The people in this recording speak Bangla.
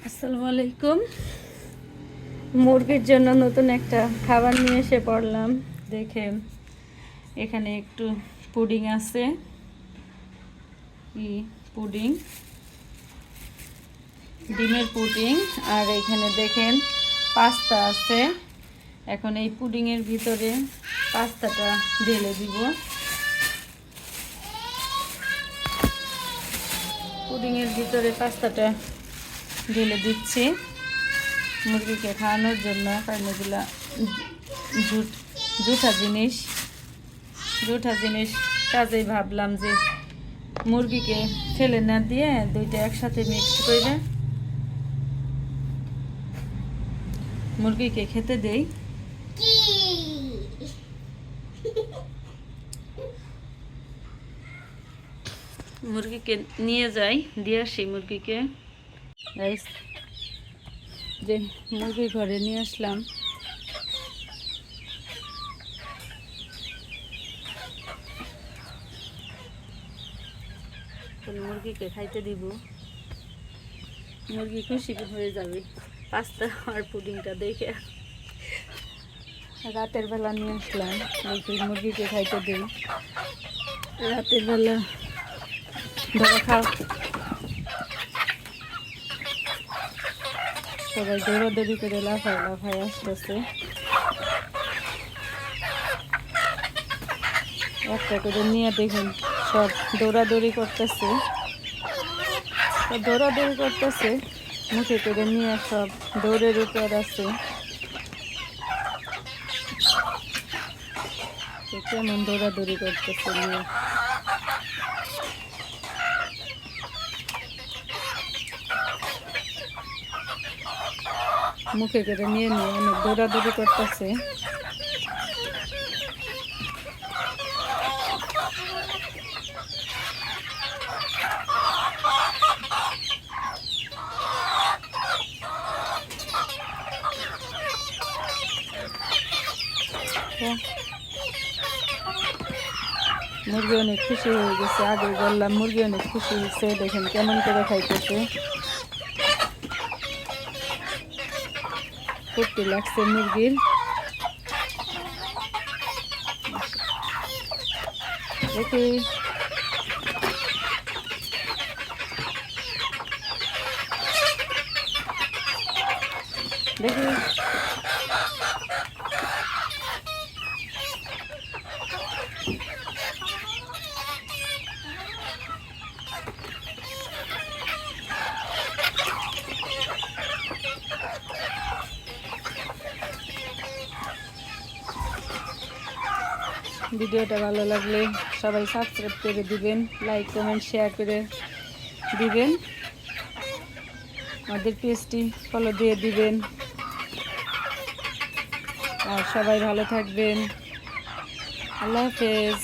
আসসালামু আলাইকুম। মুরগির জন্য নতুন একটা খাবার নিয়ে এসে পড়লাম। দেখেন এখানে একটু পুডিং আছে, পুডিং, ডিমের পুডিং। আর এখানে দেখেন পাস্তা আছে। এখন এই পুডিংয়ের ভিতরে পাস্তাটা ঢেলে দিব। পুডিংয়ের ভিতরে পাস্তাটা ঢেলে দিচ্ছি মুরগিকে খাওয়ানোর জন্য, কারণ এগুলা জুঠা জিনিস। কাজেই ভাবলাম যে মুরগিকে ফেলে না দিয়ে দুইটা একসাথে মিক্স করে মুরগিকে খেতে দেই। মুরগিকে নিয়ে যাই, দিয়ে আসি মুরগিকে। যে মুরগির ঘরে নিয়ে আসলাম। মুরগিকে খাইতে দিব। মুরগি খুশি হয়ে যাবে পাস্তা আর পুডিংটা দেখে। রাতের বেলা নিয়ে আসলাম, মুরগিকে খাইতে দিই। রাতের বেলা ধরো খাও, সবাই দৌড়াদৌড়ি করে লাফায় আসতেছে। একটা করে নিয়ে দেখুন সব দৌড়াদৌড়ি করতেছে, মুখে করে নিয়ে সব দৌড়ের উপর আছে। কেমন দৌড়াদৌড়ি করতেছে নিয়ে। মুখে করে নিয়ে অনেক দৌড়াদৌড়ি করতেছে। মুরগি অনেক খুশি হয়ে গেছে। আগে বললাম মুরগি অনেক খুশি হয়েছে। দেখেন কেমন করে খাইতেছে, ফুর্তি লাগছে মুরগির। দেখি ভিডিওটা ভালো লাগলে সবাই সাবস্ক্রাইব করে দিবেন, লাইক কমেন্ট শেয়ার করে দিবেন, আমাদের পেজটি ফলো দিয়ে দিবেন। আর সবাই ভালো থাকবেন। আল্লাহ হাফেজ।